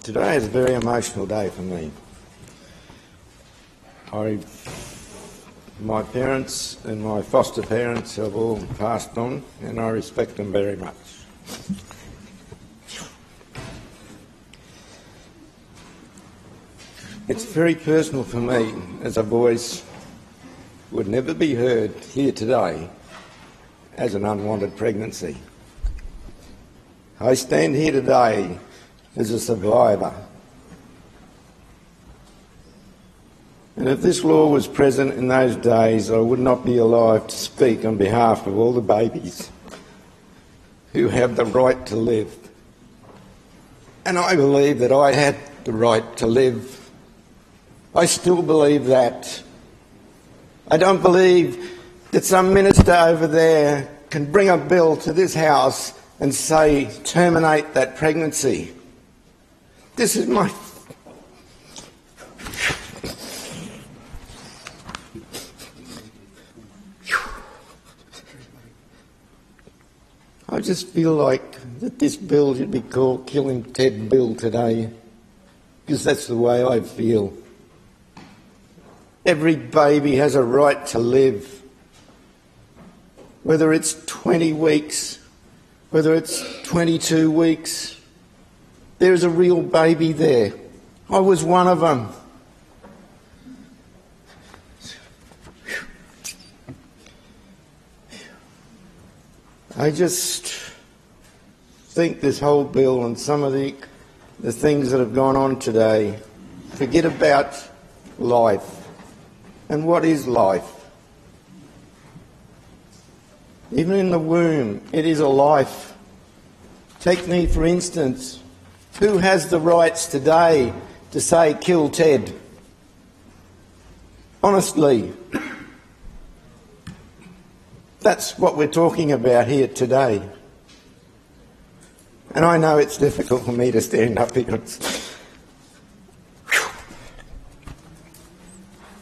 Today is a very emotional day for me. My parents and my foster parents have all passed on, and I respect them very much. It's very personal for me, as a voice would never be heard here today as an unwanted pregnancy. I stand here today as a survivor. And if this law was present in those days, I would not be alive to speak on behalf of all the babies who have the right to live. And I believe that I had the right to live. I still believe that. I don't believe that some minister over there can bring a bill to this House and say, terminate that pregnancy. This is my... I just feel like that this bill should be called Killing Ted Bill today, because that's the way I feel. Every baby has a right to live, whether it's 20 weeks, whether it's 22 weeks. There's a real baby there. I was one of them. I just think this whole bill and some of the things that have gone on today, forget about life. And what is life? Even in the womb, it is a life. Take me, for instance. Who has the rights today to say, kill Ted? Honestly. That's what we're talking about here today. And I know it's difficult for me to stand up here.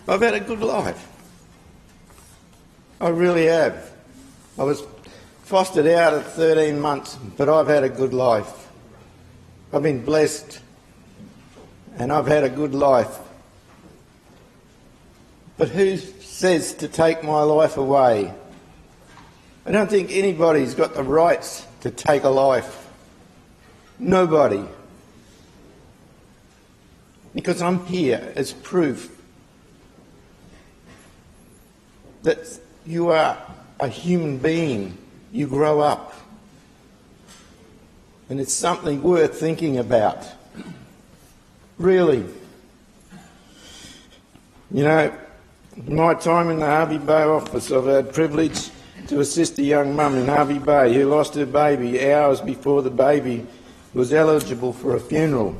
I've had a good life. I really have. I was fostered out at 13 months, but I've had a good life. I've been blessed, and I've had a good life. But who says to take my life away? I don't think anybody's got the rights to take a life. Nobody. Because I'm here as proof that you are a human being. You grow up. And it's something worth thinking about. Really. You know, in my time in the Hervey Bay office, I've had privilege to assist a young mum in Hervey Bay who lost her baby hours before the baby was eligible for a funeral.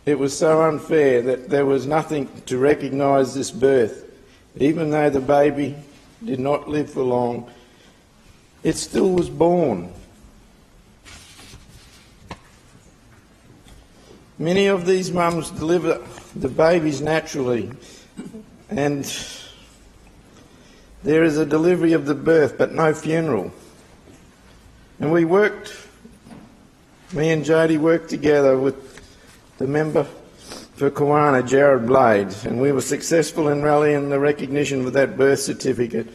It was so unfair that there was nothing to recognise this birth. Even though the baby did not live for long, it still was born. Many of these mums deliver the babies naturally, and there is a delivery of the birth but no funeral. And me and Jodie worked together with the member for Kawana, Jared Blade, and we were successful in rallying the recognition of that birth certificate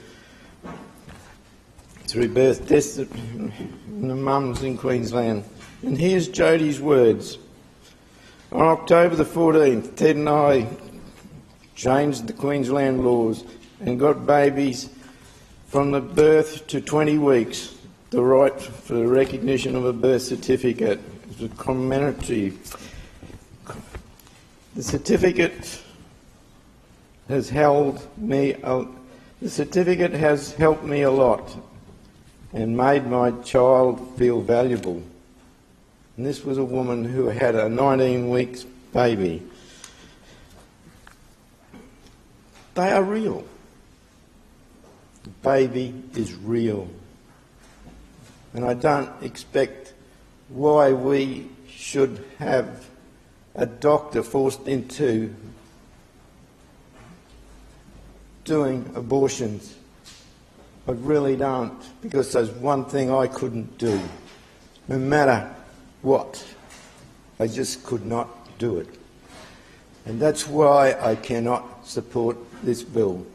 through birth tests in the mums in Queensland. And here's Jodie's words. On October the 14th, Ted and I changed the Queensland laws and got babies from the birth to 20 weeks the right for the recognition of a birth certificate. It's a commemorative. The certificate has helped me a lot and made my child feel valuable. And this was a woman who had a 19 weeks baby. They are real. The baby is real. And I don't expect why we should have a doctor forced into doing abortions. I really don't, because there's one thing I couldn't do. No matter what? I just could not do it. And that's why I cannot support this bill,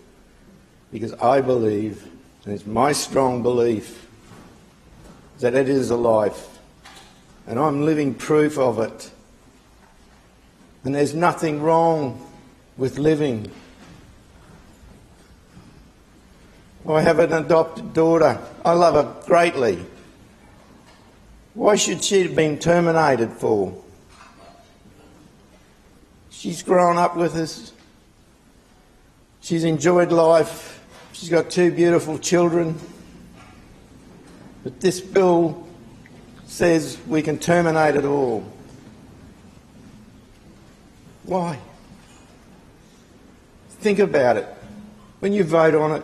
because I believe, and it's my strong belief, that it is a life, and I'm living proof of it. And there's nothing wrong with living. I have an adopted daughter. I love her greatly. Why should she have been terminated for? She's grown up with us. She's enjoyed life. She's got 2 beautiful children. But this bill says we can terminate it all. Why? Think about it. When you vote on it,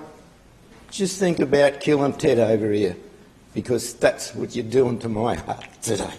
just think about killing Ted over here, because that's what you're doing to my heart today.